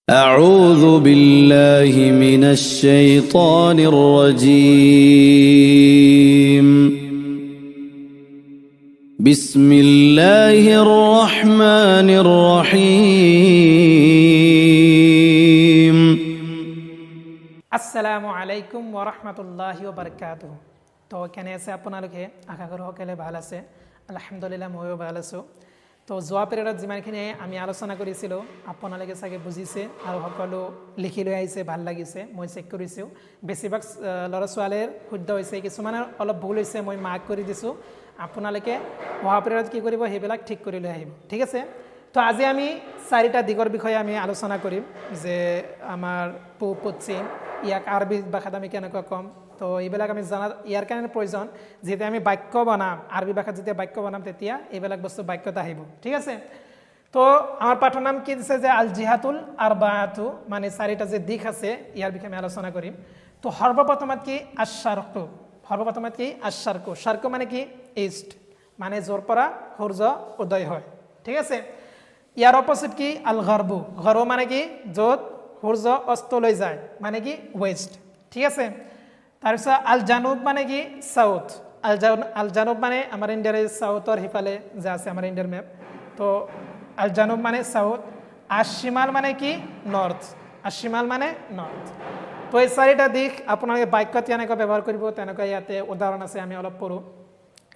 أعوذ بالله من الشيطان الرجيم بسم الله الرحمن الرحيم আসসালামু আলাইকুম ওয়া রাহমাতুল্লাহি ওয়া বারাকাতুহু। তো কেনে আছে আপোনালোকে? আশা কৰোঁ সকলে ভাল আছে। আলহামদুলিল্লাহ ময়ো ভাল আছোঁ। তো যোৱা পিৰিয়ডত যিমানখিনি আমি আলোচনা কৰিছিলোঁ আপোনালোকে চাগে বুজিছে আৰু সকলো লিখি লৈ আহিছে, ভাল লাগিছে। মই চেক কৰিছোঁ বেছিভাগ ল'ৰা ছোৱালীৰ শুদ্ধ হৈছে, কিছুমানৰ অলপ ভুল হৈছে, মই মাৰ্ক কৰি দিছোঁ। আপোনালোকে অহা পিৰিয়ডত কি কৰিব, সেইবিলাক ঠিক কৰি লৈ আহিব, ঠিক আছে? তো আজি আমি চাৰিটা দিগৰ বিষয়ে আমি আলোচনা কৰিম, যে আমাৰ পূব পশ্চিম, ইয়াক আৰবী ভাষাত আমি কেনেকৈ ক'ম। তো এইবিলাক আমি জনা ইয়াৰ কাৰণে প্ৰয়োজন, যেতিয়া আমি বাক্য বনাম, আৰবী ভাষাত যেতিয়া বাক্য বনাম তেতিয়া এইবিলাক বস্তু বাক্যত আহিব, ঠিক আছে? তো আমাৰ পাঠৰ নাম কি দিছে যে আল জিহাতুল আৰবাআতু, মানে চাৰিটা যে দিশ আছে ইয়াৰ বিষয়ে আমি আলোচনা কৰিম। তো সৰ্বপ্ৰথমত কি আশ-শাৰকু, সৰ্বপ্ৰথমত কি আশ-শাৰকু, শাৰকু মানে কি ইষ্ট, মানে য'ৰ পৰা সূৰ্য উদয় হয়, ঠিক আছে? ইয়াৰ অপজিট কি আল গৰ্বু, গৰ্বু মানে কি য'ত সূৰ্য অস্তলৈ যায়, মানে কি ৱেষ্ট, ঠিক আছে? তাৰপিছত আল জানুব মানে কি চাউথ, আল জানুব মানে আমাৰ ইণ্ডিয়াৰ চাউথৰ সিফালে যে আছে আমাৰ ইণ্ডিয়াৰ মেপ, তো আল জানুব মানে চাউথ। আশিমাল মানে কি নৰ্থ, আশিমাল মানে নৰ্থ। তো এই চাৰিটা দিশ আপোনালোকে বাক্যত কেনেকৈ ব্যৱহাৰ কৰিব তেনেকৈ ইয়াতে উদাহৰণ আছে, আমি অলপ পঢ়োঁ।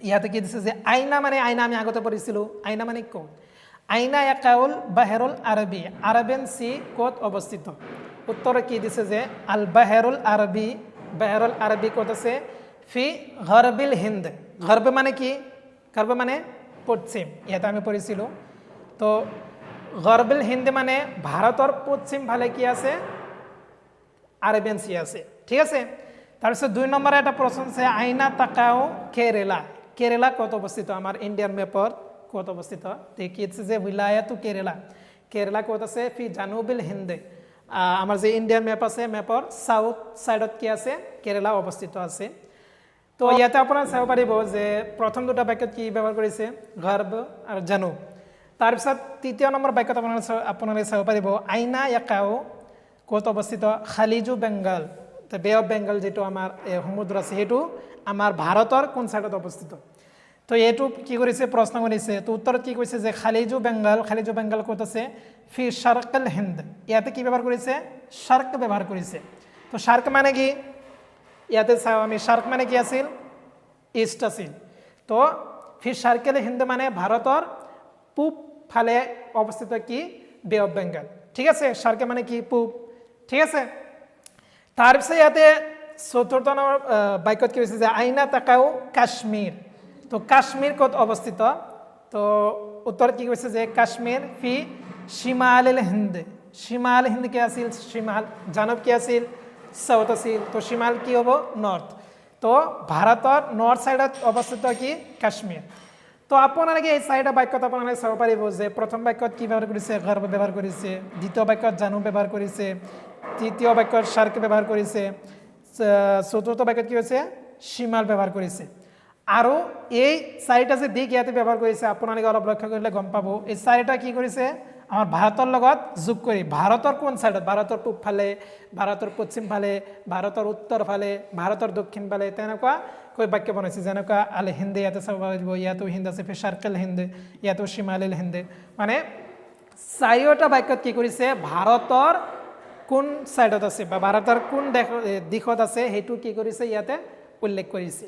ইয়াতে কি দিছে যে আইনা মানে, আইনা আমি আগতে পঢ়িছিলোঁ, আইনা মানে ক'ত? আইনা ইয়াকাউল বাহেৰুল আৰবী, আৰবিয়ান সি ক'ত অৱস্থিত? উত্তৰে কি দিছে যে আল বাহেৰুল আৰবী, বাহেৰুল আৰবী ক'ত আছে? ফি গৰ্বিল হিন্দ, গৰ্ব মানে কি? গৰ্ব মানে পশ্চিম, ইয়াতে আমি পঢ়িছিলোঁ। তো গৰ্বিল হিন্দ মানে ভাৰতৰ পশ্চিম ফালে কি আছে? আৰবিয়ান সি আছে, ঠিক আছে? তাৰপিছত 2 নম্বৰে এটা প্ৰশ্ন আছে, আইনা তাকাও কেৰেলা, কেৰেলা ক'ত অৱস্থিত? আমাৰ ইণ্ডিয়ান মেপৰ ক'ত অৱস্থিত? কি আছে যে উইলায়াতু কেৰেলা, কেৰেলা ক'ত আছে? ফি জানুবিল হিন্দে, আমাৰ যে ইণ্ডিয়ান মেপ আছে, মেপৰ চাউথ ছাইডত কি আছে? কেৰেলা অৱস্থিত আছে। তো ইয়াতে আপোনাৰ চাব পাৰিব যে প্ৰথম দুটা বাক্যত কি ব্যৱহাৰ কৰিছে? গৰ্ব আৰু জানুব। তাৰপিছত তৃতীয় নম্বৰ বাক্যত আপোনালোকে চাব পাৰিব আইনা ইয়াকাও ক'ত অৱস্থিত? খালিজু বেংগল, বে অফ বেংগল যিটো আমাৰ সমুদ্ৰ আছে, সেইটো আমাৰ ভাৰতৰ কোন ছাইডত অৱস্থিত? তো এইটো কি কৰিছে? প্ৰশ্ন কৰিছে। তো উত্তৰত কি কৈছে যে খালিজু বেংগল, খালিজু বেংগল ক'ত আছে? ফি শাৰ্কল হিন্দ, ইয়াতে কি ব্যৱহাৰ কৰিছে? শাৰ্ক ব্যৱহাৰ কৰিছে। তো শাৰ্ক মানে কি? ইয়াতে চাওঁ আমি, শাৰ্ক মানে কি আছিল? ইষ্ট আছিল। তো ফি শাৰ্কেল হিন্দ মানে ভাৰতৰ পূব ফালে অৱস্থিত কি? বে অফ বেংগল, ঠিক আছে? শাৰ্কে মানে কি? পূব, ঠিক আছে? তাৰপিছত ইয়াতে চতুৰ্থ নম্বৰ বাক্যত কি হৈছে যে আইনা তাকাও কাশ্মীৰ, তো কাশ্মীৰ ক'ত অৱস্থিত? তো উত্তৰত কি কৈছে যে কাশ্মীৰ ফি শিমালিল হিন্দ, শিমাল হিন্দ কি আছিল? শিমাল। জানুব কি আছিল? সাউথ আছিল। তো শিমাল কি হ'ব? নৰ্থ। তো ভাৰতৰ নৰ্থ ছাইডত অৱস্থিত কি? কাশ্মীৰ। তো আপোনালোকে এই চাৰিটা বাক্যত আপোনালোকে চাব পাৰিব যে প্ৰথম বাক্যত কি ব্যৱহাৰ কৰিছে? গৰ্ব ব্যৱহাৰ কৰিছে, দ্বিতীয় বাক্যত জানুব ব্যৱহাৰ কৰিছে, তৃতীয় বাক্যত শাৰ্ক ব্যৱহাৰ কৰিছে, চতুৰ্থ বাক্যত কি হৈছে? শিমাল ব্যৱহাৰ কৰিছে। আৰু এই চাৰিটা যে দিশ ইয়াতে ব্যৱহাৰ কৰিছে, আপোনালোকে অলপ লক্ষ্য কৰিলে গম পাব, এই চাৰিটা কি কৰিছে? আমাৰ ভাৰতৰ লগত যোগ কৰি, ভাৰতৰ কোন ছাইডত? ভাৰতৰ পূব ফালে, ভাৰতৰ পশ্চিম ফালে, ভাৰতৰ উত্তৰ ফালে, ভাৰতৰ দক্ষিণ ফালে, তেনেকুৱাকৈ বাক্য বনাইছে। যেনেকুৱা আল হিন্দে, ইয়াতে চাব পাৰিব, ইয়াতো হিন্দ আছে, ফি শাৰ্কেল হিন্দে, ইয়াতো শিমালিল হিন্দে। মানে চাৰিওটা বাক্যত কি কৰিছে? ভাৰতৰ কোন ছাইডত আছে বা ভাৰতৰ কোন দিশত আছে সেইটো কি কৰিছে? ইয়াতে উল্লেখ কৰিছে।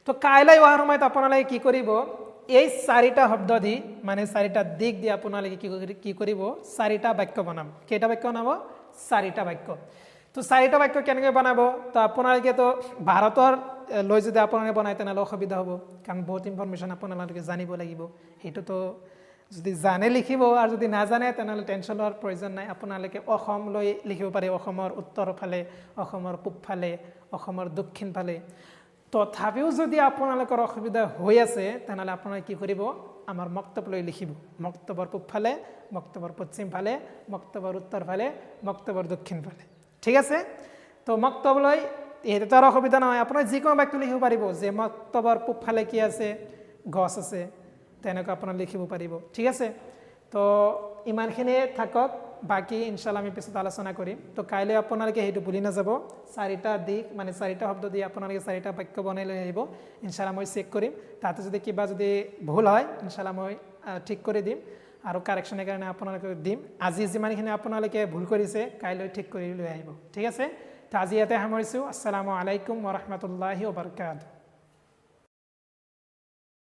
তো কাইলৈ অহাৰ সময়ত আপোনালোকে কি কৰিব? এই চাৰিটা শব্দ দি, মানে চাৰিটা দিশ দি আপোনালোকে কি কৰিব? চাৰিটা বাক্য বনাম। কেইটা বাক্য বনাব? চাৰিটা বাক্য। তো চাৰিটা বাক্য কেনেকৈ বনাব? তো আপোনালোকেতো ভাৰতৰ লৈ যদি আপোনালোকে বনায় তেনেহ'লে অসুবিধা হ'ব, কাৰণ বহুত ইনফৰমেশ্যন আপোনালোকে জানিব লাগিব। সেইটোতো যদি জানে লিখিব, আৰু যদি নাজানে তেনেহ'লে টেনশ্যন লোৱাৰ প্ৰয়োজন নাই। আপোনালোকে অসম লৈ লিখিব পাৰে, অসমৰ উত্তৰ ফালে, অসমৰ পূব ফালে, অসমৰ দক্ষিণ ফালে। তথাপিও যদি আপোনালোকৰ অসুবিধা হৈ আছে তেনেহ'লে আপোনালোকে কি কৰিব? আমাৰ মক্তব লৈ লিখিব। মক্তবৰ পূব ফালে, মক্তবৰ পশ্চিম ফালে, মক্তবৰ উত্তৰ ফালে, মক্তবৰ দক্ষিণ ফালে, ঠিক আছে? তো মক্তব লৈ এইটো আৰু অসুবিধা নহয়, আপোনাৰ যিকোনো বাক্য লিখিব পাৰিব যে মক্তবৰ পূব ফালে কি আছে? গছ আছে, তেনেকৈ আপোনাৰ লিখিব পাৰিব, ঠিক আছে? তো ইমানখিনিয়ে থাকক। বাকী ইনশাল্লাহ আমি পিছত আলোচনা কৰিম তো কাইলৈ আপোনালোকে সেইটো ভুলি নাযাব চাৰিটা দিশ মানে চাৰিটা শব্দ দি আপোনালোকে চাৰিটা বাক্য বনাই লৈ আহিব ইনশাল্লাহ মই চেক কৰিম তাতে যদি কিবা যদি ভুল হয় ইনশাল্লাহ মই ঠিক কৰি দিম আৰু কাৰেকশ্যনৰ কাৰণে আপোনালোকক দিম আজি যিমানখিনি আপোনালোকে ভুল কৰিছে কাইলৈ ঠিক কৰি লৈ আহিব ঠিক আছে তো আজি ইয়াতে সামৰিছোঁ আসসালামু আলাইকুম ওয়া ৰাহমাতুল্লাহি ওয়া বাৰাকাতুহু